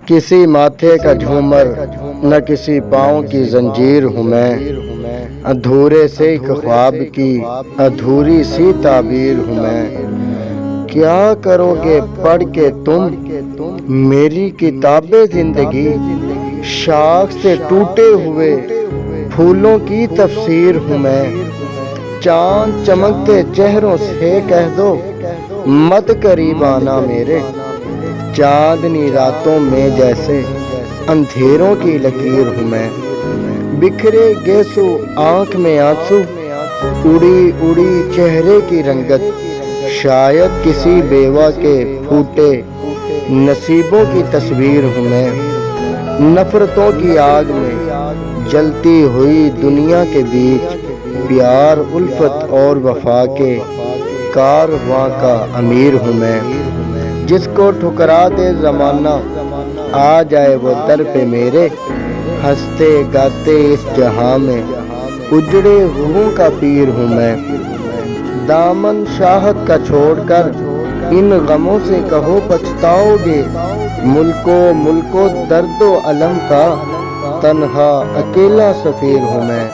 کسی ماتھے کا جھومر نہ کسی پاؤں کی زنجیر ہوں میں، ادھورے سے ایک خواب کی ادھوری سی تعبیر ہوں میں۔ کیا کرو گے پڑھ کے تم میری کتاب زندگی، شاخ سے ٹوٹے ہوئے پھولوں کی تفسیر ہوں میں۔ چاند چمکتے چہروں سے کہہ دو مت قریب آنا میرے، چاندنی راتوں میں جیسے اندھیروں کی لکیر ہوں میں۔ بکھرے گیسو آنکھ میں آنسو، اڑی اڑی چہرے کی رنگت، شاید کسی بیوہ کے پھوٹے نصیبوں کی تصویر ہوں میں۔ نفرتوں کی آگ میں جلتی ہوئی دنیا کے بیچ، پیار الفت اور وفا کے کارواں کا امیر ہوں میں۔ جس کو ٹھکرا دے زمانہ آ جائے وہ در پہ میرے، ہنستے گاتے اس جہاں میں اجڑے روحوں کا پیر ہوں میں۔ دامن شاہد کا چھوڑ کر ان غموں سے کہو پچھتاؤ گے، ملک و درد و الم کا تنہا اکیلا سفیر ہوں میں۔